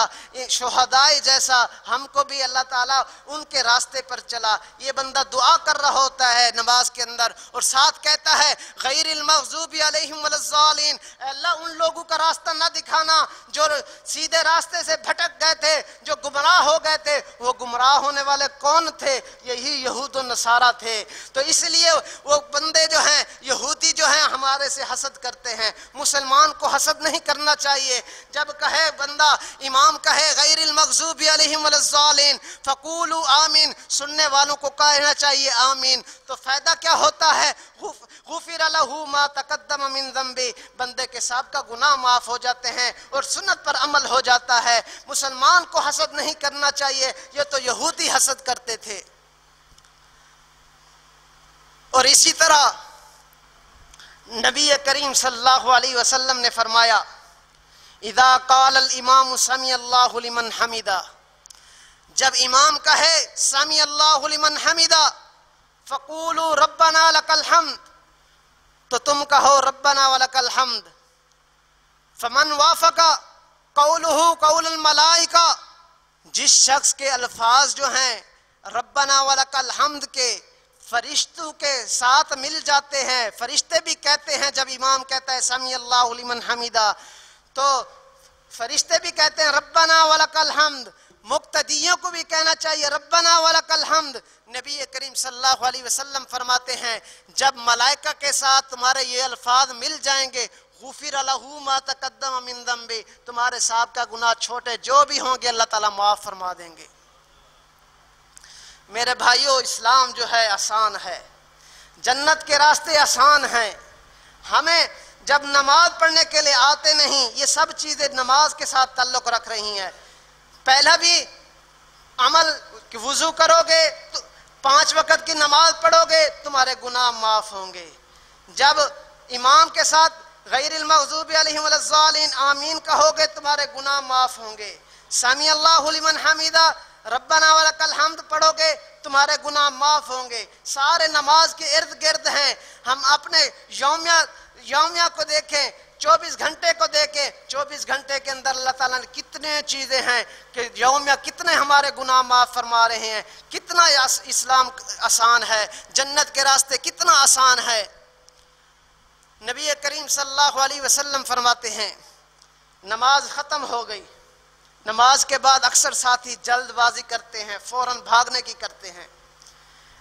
شہداء جیسا، ہم کو بھی اللہ تعالیٰ ان کے راستے پر چلا. یہ بندہ دعا کر رہا ہوتا ہے نماز کے اندر اور ساتھ کہتا ہے غیر المغضوب علیہم ولا الضالین، اے اللہ ان لوگوں کا راستہ نہ دکھانا جو سیدھے راستے سے بھٹک گئے تھے، جو گمراہ ہو گئے تھے. وہ گمراہ ہونے والے کون تھے؟ یہی یہود و نصارہ تھے. تو اس لیے وہ بندے جو ہیں یہودی جو ہیں ہمارے سے حسد کرتے ہیں. مسلمان کو حسد نہیں کرنا چاہیے. جب کہے بندہ، امام کہے غیر المغضوب علیہم ولا الضالین فقولوا آمین، سننے والوں کو کہنا چاہیے آمین. تو فائدہ کیا ہوتا ہے؟ غفر لہ ما تقدم من ذنبی، بندے کے سابقہ گناہ معاف ہو جاتے ہیں اور سنت پر عمل ہو جاتا ہے. مسلمان کو حسد نہیں کرنا چاہیے. یہ تو یہودی حسد کرتے تھے. اور اسی طرح نبی کریم صلی اللہ علیہ وسلم نے فرمایا اذا قال الامام سمع اللہ لمن حمدہ، جب امام کہے سمع اللہ لمن حمدہ فقولوا ربنا لک الحمد، تو تم کہو ربنا ولک الحمد. فمن وافق قولہ قول الملائکہ، جس شخص کے الفاظ جو ہیں ربنا ولک الحمد کے فرشتوں کے ساتھ مل جاتے ہیں، فرشتے بھی کہتے ہیں جب امام کہتا ہے سمیع اللہ لمن حمیدہ، تو فرشتے بھی کہتے ہیں ربنا ولک الحمد. مقتدیوں کو بھی کہنا چاہیے ربنا ولک الحمد۔ نبی کریم صلی اللہ علیہ وسلم فرماتے ہیں جب ملائکہ کے ساتھ تمہارے یہ الفاظ مل جائیں گے غفر لہ ما تقدم من ذنبہ، تمہارے صاحب کا گناہ چھوٹے جو بھی ہوں گے اللہ تعالیٰ معاف فرما دیں گے۔ میرے بھائیو، اسلام جو ہے آسان ہے، جنت کے راستے آسان ہیں۔ ہمیں جب نماز پڑھنے کے لیے آتے نہیں، یہ سب چیزیں نماز کے ساتھ تعلق رکھ رہی ہیں۔ پہلا بھی عمل کہ وضو کرو گے، 5 وقت کی نماز پڑھو گے، تمہارے گناہ معاف ہوں گے۔ جب امام کے ساتھ غیر المغضوب علیہم ولا الضالین آمین کہو گے، تمہارے گناہ معاف ہوں گے۔ سمیع اللہ لمن حمیدہ ربنا ولک الحمد پڑھو گے، تمہارے گناہ معاف ہوں گے۔ سارے نماز کے ارد گرد ہیں۔ ہم اپنے یومیہ کو دیکھیں، 24 گھنٹے کو دیکھیں، 24 گھنٹے کے اندر اللہ تعالیٰ نے کتنے چیزیں ہیں کہ یومیہ کتنے ہمارے گناہ معاف فرما رہے ہیں۔ کتنا اسلام آسان ہے، جنت کے راستے کتنا آسان ہے۔ نبی کریم صلی اللہ علیہ وسلم فرماتے ہیں نماز ختم ہو گئی، نماز کے بعد اکثر ساتھی جلد بازی کرتے ہیں، فوراً بھاگنے کی کرتے ہیں۔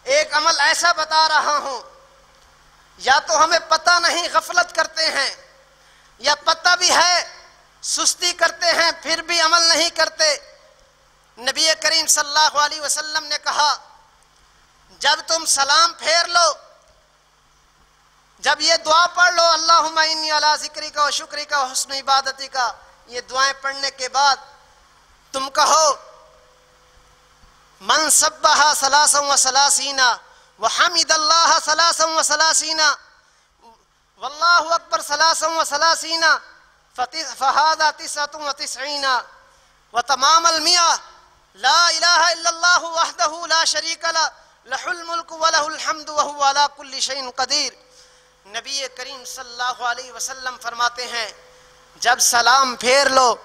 ایک عمل ایسا بتا رہا ہوں، یا تو ہمیں پتہ نہیں غفلت کرتے ہیں، یا پتہ بھی ہے سستی کرتے ہیں پھر بھی عمل نہیں کرتے۔ نبی کریم صلی اللہ علیہ وسلم نے کہا جب تم سلام پھیر لو، جب یہ دعا پڑھ لو اللہم انی علی ذکرک و شکرک و حسن عبادتک، یہ دعائیں پڑھنے کے بعد تم کہو من سبح 33 وحمد اللہ 33 واللہ اکبر 33 فہذا 99 وتمام 100 لا الہ الا اللہ وحدہ لا شریک لہ لہ الملک ولہ الحمد وہو علی کل شیء قدیر۔ نبی کریم صلی اللہ علیہ وسلم فرماتے ہیں جب سلام پھیر لو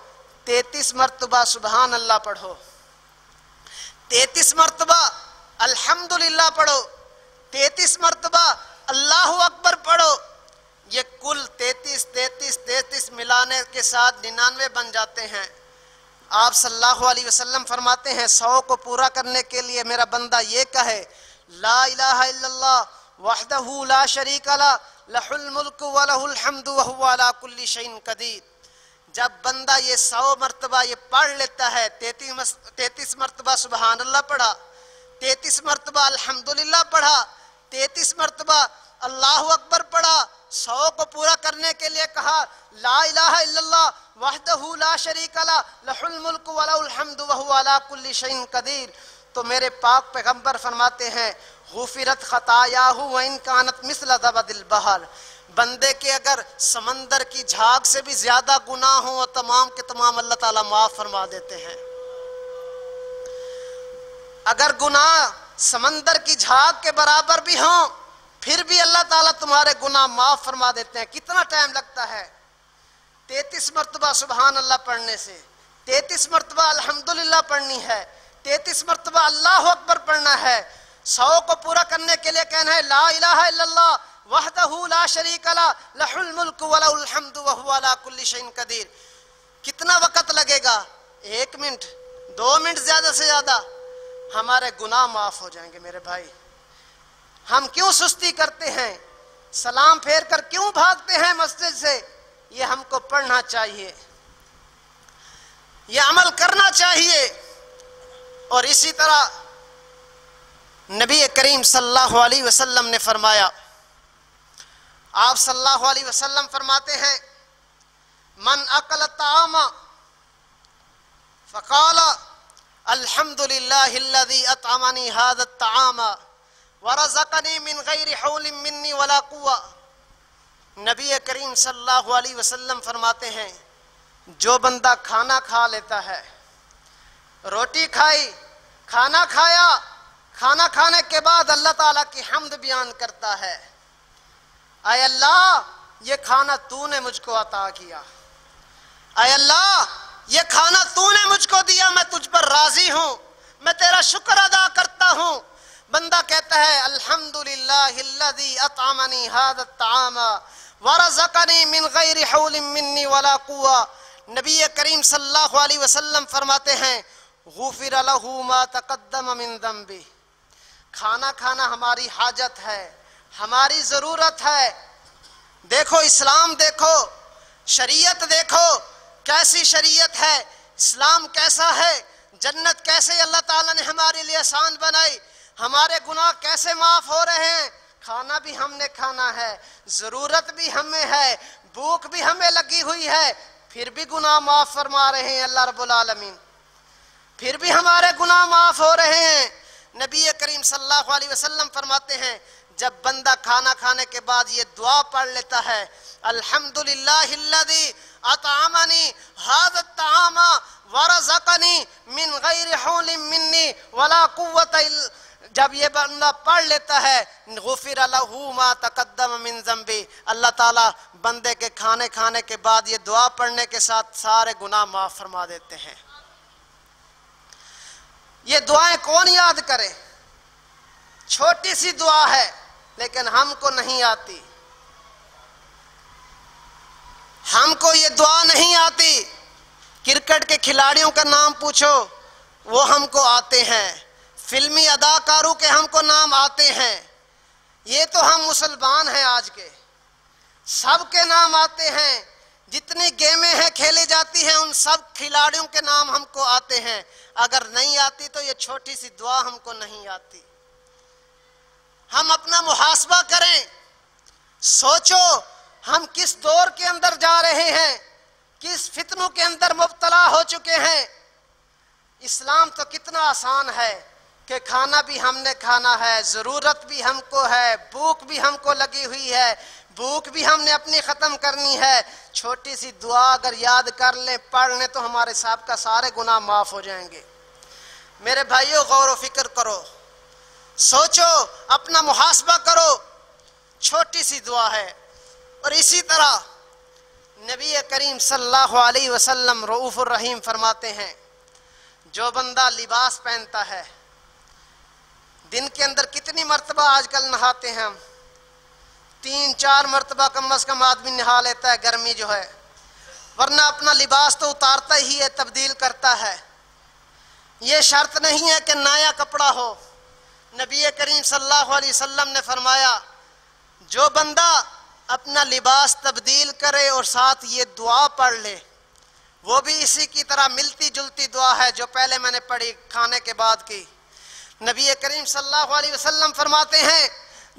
33 مرتبہ سبحان اللہ پڑھو، 33 مرتبہ الحمدللہ پڑھو، 33 مرتبہ اللہ اکبر پڑھو۔ یہ کل 33 ملانے کے ساتھ 99 بن جاتے ہیں۔ آپ صلی اللہ علیہ وسلم فرماتے ہیں 100 کو پورا کرنے کے لیے میرا بندہ یہ کہے لا الہ الا اللہ وحدہ لا شریک لہ لہ الملک ولہ الحمد وہو علی کل شیء قدیر۔ جب بندہ یہ 100 مرتبہ یہ پڑھ لیتا ہے، 33 مرتبہ سبحان اللہ پڑھا، 33 مرتبہ الحمدللہ پڑھا، 33 مرتبہ اللہ اکبر پڑھا، 100 کو پورا کرنے کے لیے کہا لا الہ الا اللہ وحدہ لا شریک لہ لہ الملک ولہ الحمد وہو علی کل شیء قدیر، تو میرے پاک پیغمبر فرماتے ہیں غفرت خطایاہ وان کانت مثل زبد البحر، بندے کے اگر سمندر کی جھاگ سے بھی زیادہ گناہ ہوں وہ تمام کے تمام اللہ تعالیٰ معاف فرما دیتے ہیں۔ اگر گناہ سمندر کی جھاگ کے برابر بھی ہوں پھر بھی اللہ تعالیٰ تمہارے گناہ معاف فرما دیتے ہیں۔ کتنا ٹائم لگتا ہے 33 مرتبہ سبحان اللہ پڑھنے سے، 33 مرتبہ الحمدللہ پڑھنی ہے، 33 مرتبہ اللہ اکبر پڑھنا ہے، 100 کو پورا کرنے کے لیے کہنا ہے لا الہ الا اللہ وحدہ لا شریک لہ لہ الملک ولہ الحمد وہو علی کل شیء قدیر۔ کتنا وقت لگے گا؟ 1 منٹ 2 منٹ زیادہ سے زیادہ، ہمارے گناہ معاف ہو جائیں گے۔ میرے بھائی ہم کیوں سستی کرتے ہیں؟ سلام پھیر کر کیوں بھاگتے ہیں مسجد سے؟ یہ ہم کو پڑھنا چاہیے، یہ عمل کرنا چاہیے۔ اور اسی طرح نبی کریم صلی اللہ علیہ وسلم نے فرمایا، آپ صلی اللہ علیہ وسلم فرماتے ہیں من اکل الطعام فقال الحمدللہ الذی اطعمنی ھذا الطعام ورزقنی من غیر حول منی ولا قوہ۔ نبی کریم صلی اللہ علیہ وسلم فرماتے ہیں جو بندہ کھانا کھا لیتا ہے، روٹی کھائی، کھانا کھایا، کھانا کھانے کے بعد اللہ تعالیٰ کی حمد بیان کرتا ہے، اے اللہ یہ کھانا تو نے مجھ کو عطا کیا، اے اللہ یہ کھانا تو نے مجھ کو دیا، میں تجھ پر راضی ہوں، میں تیرا شکر ادا کرتا ہوں۔ بندہ کہتا ہے الحمدللہ الذی اطعمنی ھذا الطعام ورزقنی من غیر حول منی ولا قوہ۔ نبی کریم صلی اللہ علیہ وسلم فرماتے ہیں غفر لہ ما تقدم من ذنبہ۔ کھانا کھانا ہماری حاجت ہے، ہماری ضرورت ہے۔ دیکھو اسلام، دیکھو شریعت، دیکھو کیسی شریعت ہے، اسلام کیسا ہے، جنت کیسے اللہ تعالیٰ نے ہمارے لیے آسان بنائی، ہمارے گناہ کیسے معاف ہو رہے ہیں۔ کھانا بھی ہم نے کھانا ہے، ضرورت بھی ہمیں ہے، بھوک بھی ہمیں لگی ہوئی ہے، پھر بھی گناہ معاف فرما رہے ہیں اللہ رب العالمین، پھر بھی ہمارے گناہ معاف ہو رہے ہیں۔ نبی کریم صلی اللہ علیہ وسلم فرماتے ہیں جب بندہ کھانا کھانے کے بعد یہ دعا پڑھ لیتا ہے، الحمدللہ الذی اطعمنی ھذا الطعام ورزقنی من غیر حول منی ولا قوت الا، جب یہ بندہ پڑھ لیتا ہے غفر لہ ما تقدم من ذنبی، اللہ تعالیٰ بندے کے کھانے کھانے کے بعد یہ دعا پڑھنے کے ساتھ سارے گناہ معاف فرما دیتے ہیں۔ یہ دعائیں کون یاد کرے؟ چھوٹی سی دعا ہے لیکن ہم کو نہیں آتی، ہم کو یہ دعا نہیں آتی۔ کرکٹ کے کھلاڑیوں کا نام پوچھو وہ ہم کو آتے ہیں، فلمی اداکاروں کے ہم کو نام آتے ہیں، یہ تو ہم مسلمان ہیں آج کے، سب کے نام آتے ہیں، جتنی گیمیں ہیں کھیلی جاتی ہیں ان سب کھلاڑیوں کے نام ہم کو آتے ہیں۔ اگر نہیں آتی تو یہ چھوٹی سی دعا ہم کو نہیں آتی۔ ہم اپنا محاسبہ کریں، سوچو ہم کس دور کے اندر جا رہے ہیں، کس فتنوں کے اندر مبتلا ہو چکے ہیں۔ اسلام تو کتنا آسان ہے کہ کھانا بھی ہم نے کھانا ہے، ضرورت بھی ہم کو ہے، بھوک بھی ہم کو لگی ہوئی ہے، بھوک بھی ہم نے اپنی ختم کرنی ہے۔ چھوٹی سی دعا اگر یاد کر لیں، پڑھ لیں تو ہمارے صاحب کا سارے گناہ معاف ہو جائیں گے۔ میرے بھائیوں غور و فکر کرو، سوچو، اپنا محاسبہ کرو، چھوٹی سی دعا ہے۔ اور اسی طرح نبی کریم صلی اللہ علیہ وسلم رؤوف الرحیم فرماتے ہیں جو بندہ لباس پہنتا ہے، دن کے اندر کتنی مرتبہ آج کل نہاتے ہیں ہم، 3-4 مرتبہ کم از کم آدمی نہا لیتا ہے گرمی جو ہے، ورنہ اپنا لباس تو اتارتا ہی ہے، تبدیل کرتا ہے۔ یہ شرط نہیں ہے کہ نیا کپڑا ہو، نبی کریم صلی اللہ علیہ وسلم نے فرمایا جو بندہ اپنا لباس تبدیل کرے اور ساتھ یہ دعا پڑھ لے، وہ بھی اسی کی طرح ملتی جلتی دعا ہے جو پہلے میں نے پڑھی کھانے کے بعد کی۔ نبی کریم صلی اللہ علیہ وسلم فرماتے ہیں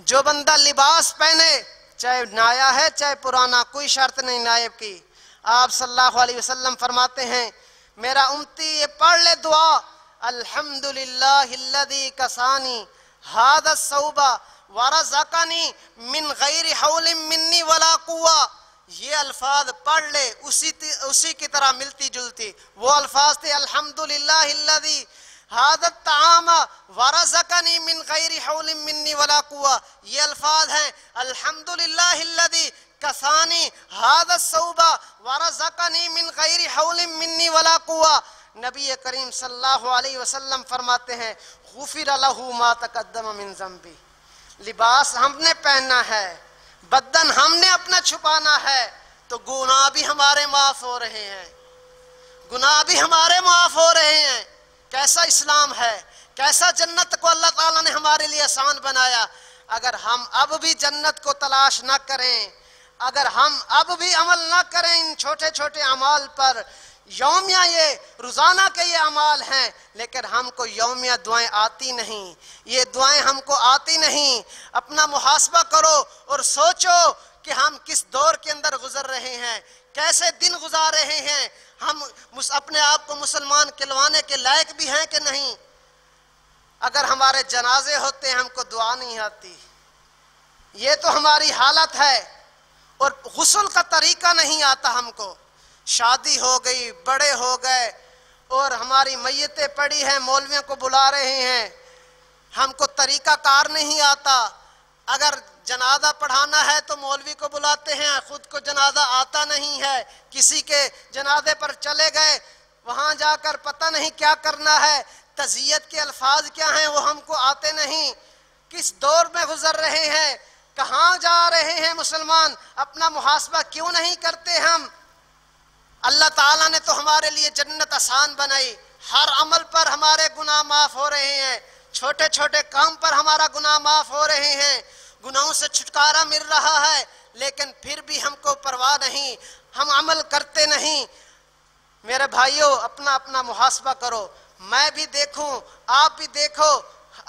جو بندہ لباس پہنے، چاہے نیا ہے چاہے پرانا، کوئی شرط نہیں نائب کی، آپ صلی اللہ علیہ وسلم فرماتے ہیں میرا امتی یہ پڑھ لے دعا، الحمدللہ الذی کسانی ھذا الثوب ورزقنی من غیر حول منی ولا قوہ، یہ الفاظ پڑھ لے اسی کی طرح ملتی جلتی، وہ الفاظ تھے الحمدللہ الذی ھذا الطعام ورزقنی من غیر حول منی ولا قوہ، یہ الفاظ ہیں الحمدللہ الذی کسانی ھذا الثوب ورزقنی من غیر حول منی ولا قوہ۔ نبی کریم صلی اللہ علیہ وسلم فرماتے ہیں غفر لہ ما تقدم من ذنبی، لباس ہم نے پہننا ہے، بدن ہم نے اپنا چھپانا ہے، تو گناہ بھی ہمارے معاف ہو رہے ہیں، گناہ بھی ہمارے معاف ہو رہے ہیں۔ کیسا اسلام ہے، کیسا جنت کو اللہ تعالیٰ نے ہمارے لیے آسان بنایا۔ اگر ہم اب بھی جنت کو تلاش نہ کریں، اگر ہم اب بھی عمل نہ کریں ان چھوٹے چھوٹے اعمال پر، یومیہ یہ روزانہ کے یہ اعمال ہیں، لیکن ہم کو یومیہ دعائیں آتی نہیں، یہ دعائیں ہم کو آتی نہیں۔ اپنا محاسبہ کرو اور سوچو کہ ہم کس دور کے اندر گزر رہے ہیں، کیسے دن گزار رہے ہیں، ہم اپنے آپ کو مسلمان کہلوانے کے لائق بھی ہیں کہ نہیں۔ اگر ہمارے جنازے ہوتے ہیں ہم کو دعا نہیں آتی، یہ تو ہماری حالت ہے۔ اور غسل کا طریقہ نہیں آتا ہم کو، شادی ہو گئی، بڑے ہو گئے اور ہماری میتیں پڑی ہیں، مولویوں کو بلا رہے ہیں، ہم کو طریقہ کار نہیں آتا۔ اگر جنازہ پڑھانا ہے تو مولوی کو بلاتے ہیں، خود کو جنازہ آتا نہیں ہے، کسی کے جنازے پر چلے گئے، وہاں جا کر پتہ نہیں کیا کرنا ہے، تعزیت کے الفاظ کیا ہیں وہ ہم کو آتے نہیں۔ کس دور میں گزر رہے ہیں، کہاں جا رہے ہیں مسلمان، اپنا محاسبہ کیوں نہیں کرتے ہم؟ اللہ تعالیٰ نے تو ہمارے لیے جنت آسان بنائی، ہر عمل پر ہمارے گناہ معاف ہو رہے ہیں، چھوٹے چھوٹے کام پر ہمارا گناہ معاف ہو رہے ہیں، گناہوں سے چھٹکارا مل رہا ہے، لیکن پھر بھی ہم کو پرواہ نہیں، ہم عمل کرتے نہیں۔ میرے بھائیوں، اپنا اپنا محاسبہ کرو، میں بھی دیکھوں، آپ بھی دیکھو،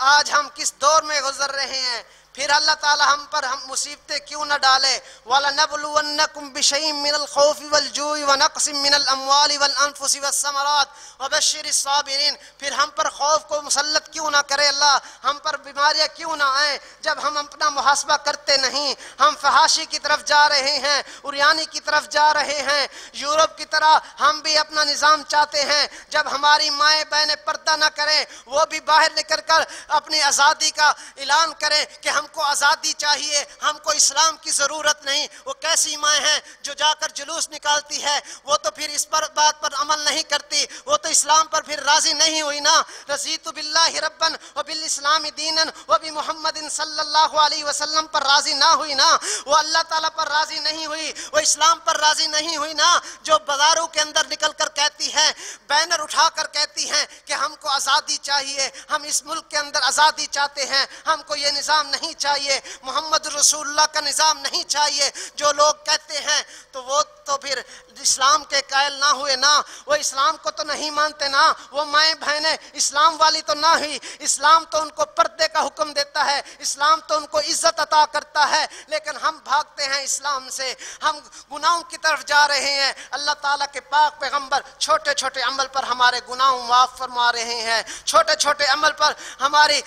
آج ہم کس دور میں گزر رہے ہیں۔ پھر اللہ تعالی ہم پر مصیبتیں کیوں نہ ڈالے، وَلَنَبْلُوَنَّكُمْ بِشَيْءٍ مِّنَ الْخَوْفِ وَالْجُوعِ وَنَقْصٍ مِّنَ الْأَمْوَالِ وَالْأَنفُسِ وَالثَّمَرَاتِ وَبَشِّرِ الصَّابِرِينَ۔ پھر ہم پر خوف کو مسلط کیوں نہ کرے اللہ، ہم پر بیماریاں کیوں نہ آئیں جب ہم اپنا محاسبہ کرتے نہیں۔ ہم فحاشی کی طرف جا رہے ہیں، عریانی کی طرف جا رہے ہیں، یورپ کی طرح ہم بھی اپنا نظام چاہتے ہیں۔ جب ہماری مائیں بہنیں پردہ نہ کریں، وہ بھی باہر نکل کر اپنی آزادی کا اعلان کریں کہ ہم کو آزادی چاہیے، ہم کو اسلام کی ضرورت نہیں۔ وہ کیسی مائیں ہیں جو جا کر جلوس نکالتی ہے، وہ تو پھر اس پر بات پر عمل نہیں کرتی، وہ تو اسلام پر پھر راضی نہیں ہوئی نا۔ رضیت باللہ ربا وبالاسلام دینا وبمحمد صلی اللہ علیہ وسلم پر راضی نہ ہوئی نا، وہ اللہ تعالیٰ پر راضی نہیں ہوئی، وہ اسلام پر راضی نہیں ہوئی نا، جو بازاروں کے اندر نکل کر کہتی ہے، بینر اٹھا کر کہتی ہیں کہ ہم کو آزادی چاہیے، ہم اس ملک کے اندر آزادی چاہتے ہیں، ہم کو یہ نظام نہیں چاہیے، محمد رسول اللہ کا نظام نہیں چاہیے، جو لوگ کہتے ہیں تو وہ تو پھر اسلام کے قائل نہ ہوئے نا، وہ اسلام کو تو نہیں مانتے نا، وہ مائیں بہنیں اسلام والی تو نہ ہوئی۔ اسلام تو ان کو پردے کا حکم دیتا ہے، اسلام تو ان کو عزت عطا کرتا ہے، لیکن ہم بھاگتے ہیں اسلام سے، ہم گناہوں کی طرف جا رہے ہیں۔ اللہ تعالیٰ کے پاک پیغمبر چھوٹے چھوٹے عمل پر ہمارے گناہوں معاف فرما رہے ہیں، چھوٹے چھوٹے عمل پر ہمارے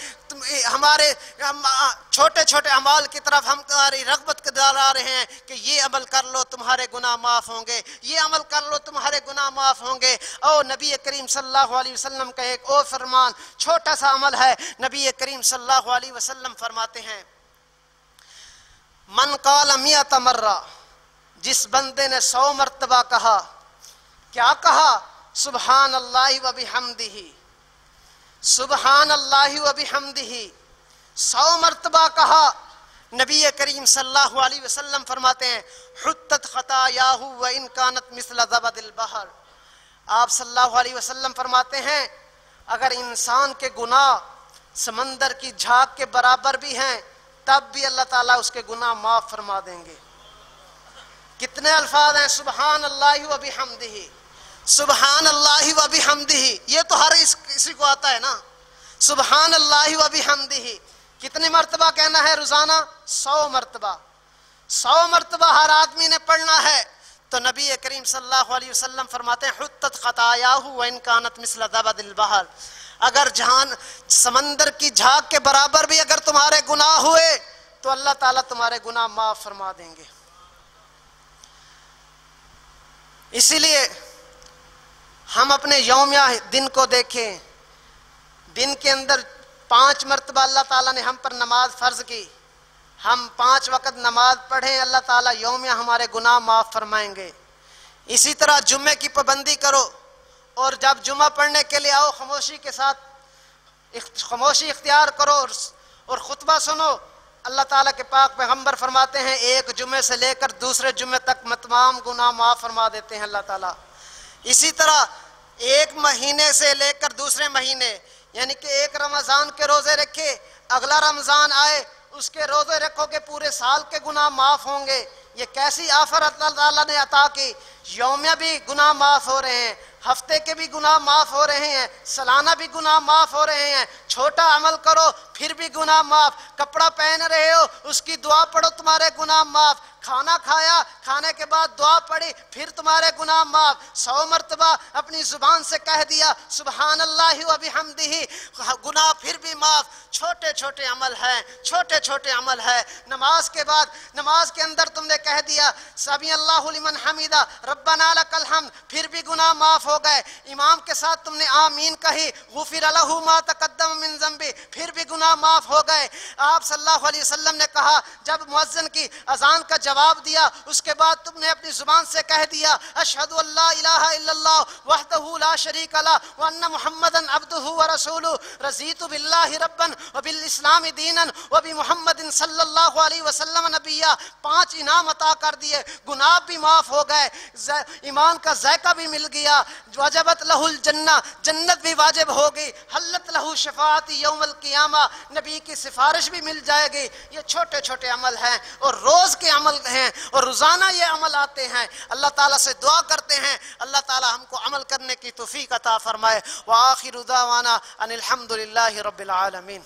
چھوٹے چھوٹے عمال کی طرف ہماری رغبت ڈالا رہے ہیں کہ یہ عمل کر لو تمہارے گناہ معاف ہوں گے، یہ عمل کر لو تمہارے گناہ معاف ہوں گے۔ او نبی کریم صلی اللہ علیہ وسلم کا ایک اور فرمان، چھوٹا سا عمل ہے، نبی کریم صلی اللہ علیہ وسلم فرماتے ہیں من قال 100 مرہ، جس بندے نے 100 مرتبہ کہا، کیا کہا؟ سبحان اللہ و بحمدہ، سبحان اللہ و بحمدہ، 100 مرتبہ کہا، نبی کریم صلی اللہ علیہ وسلم فرماتے ہیں حطت خطایاہ وان کانت مثل زبد البحر۔ آپ صلی اللہ علیہ وسلم فرماتے ہیں اگر انسان کے گناہ سمندر کی جھاگ کے برابر بھی ہیں تب بھی اللہ تعالیٰ اس کے گناہ معاف فرما دیں گے۔ کتنے الفاظ ہیں؟ سبحان اللہ و بحمدہ، سبحان اللہ و بحمدہ، یہ تو ہر کسی کو آتا ہے نا، سبحان اللہ و بحمدہ۔ کتنی مرتبہ کہنا ہے روزانہ؟ 100 مرتبہ، 100 مرتبہ ہر آدمی نے پڑھنا ہے۔ تو نبی کریم صلی اللہ علیہ وسلم فرماتے ہیں حطت خطایاہ وان کانت مثل زبد البحر، اگر جہان سمندر کی جھاگ کے برابر بھی اگر تمہارے گناہ ہوئے تو اللہ تعالیٰ تمہارے گناہ معاف فرما دیں گے۔ اسی لیے ہم اپنے یومیہ دن کو دیکھیں، دن کے اندر 5 مرتبہ اللہ تعالیٰ نے ہم پر نماز فرض کی، ہم 5 وقت نماز پڑھیں، اللہ تعالیٰ یومیہ ہمارے گناہ معاف فرمائیں گے۔ اسی طرح جمعے کی پابندی کرو، اور جب جمعہ پڑھنے کے لیے آؤ خاموشی کے ساتھ خاموشی اختیار کرو اور خطبہ سنو۔ اللہ تعالیٰ کے پاک پیغمبر فرماتے ہیں ایک جمعے سے لے کر دوسرے جمعے تک تمام گناہ معاف فرما دیتے ہیں اللہ تعالیٰ۔ اسی طرح ایک مہینے سے لے کر دوسرے مہینے، یعنی کہ ایک رمضان کے روزے رکھے، اگلا رمضان آئے اس کے روزے رکھو کہ پورے سال کے گناہ معاف ہوں گے۔ یہ کیسی آفر اللہ تعالیٰ نے عطا کی، یومیہ بھی گناہ معاف ہو رہے ہیں، ہفتے کے بھی گناہ معاف ہو رہے ہیں، سالانہ بھی گناہ معاف ہو رہے ہیں۔ چھوٹا عمل کرو پھر بھی گناہ معاف، کپڑا پہن رہے ہو اس کی دعا پڑھو تمہارے گناہ معاف، کھانا کھایا کھانے کے بعد دعا پڑھی پھر تمہارے گناہ معاف، 100 مرتبہ اپنی زبان سے کہہ دیا سبحان اللہ و بحمدہ، گناہ پھر بھی معاف۔ چھوٹے چھوٹے عمل ہیں، چھوٹے چھوٹے عمل ہے۔ نماز کے بعد نماز کے اندر تم نے کہہ دیا سمی اللہ لمن حمیدہ ربنا لک الحمد، پھر بھی گناہ معاف ہو گئے۔ امام کے ساتھ تم نے آمین کہی غفر لہ ما تقدم من ذنبہ، پھر بھی گناہ معاف ہو گئے۔ آپ صلی اللہ علیہ وسلم نے کہا جب مؤذن کی اذان کا جواب جواب دیا، اس کے بعد تم نے اپنی زبان سے کہہ دیا اشہد ان لا الہ الا اللہ وحدہ لا شریک لہ وان محمدا عبدہ ورسولہ رضیت باللہ ربا وبالاسلام دینا وبمحمد صلی اللہ علیہ وسلم نبیا۔ 5 انعام عطا کر دیے، گناہ بھی معاف ہو گئے، ایمان کا ذائقہ بھی مل گیا، وجبت لہ الجنہ، جنت بھی واجب ہوگی، حلت لہ شفاعت یوم القیامہ، نبی کی سفارش بھی مل جائے گی۔ یہ چھوٹے چھوٹے عمل ہیں اور روز کے عمل ہیں اور روزانہ یہ عمل آتے ہیں۔ اللہ تعالیٰ سے دعا کرتے ہیں اللہ تعالیٰ ہم کو عمل کرنے کی توفیق عطا فرمائے۔ وآخر دعوانا ان الحمد للہ رب العالمین۔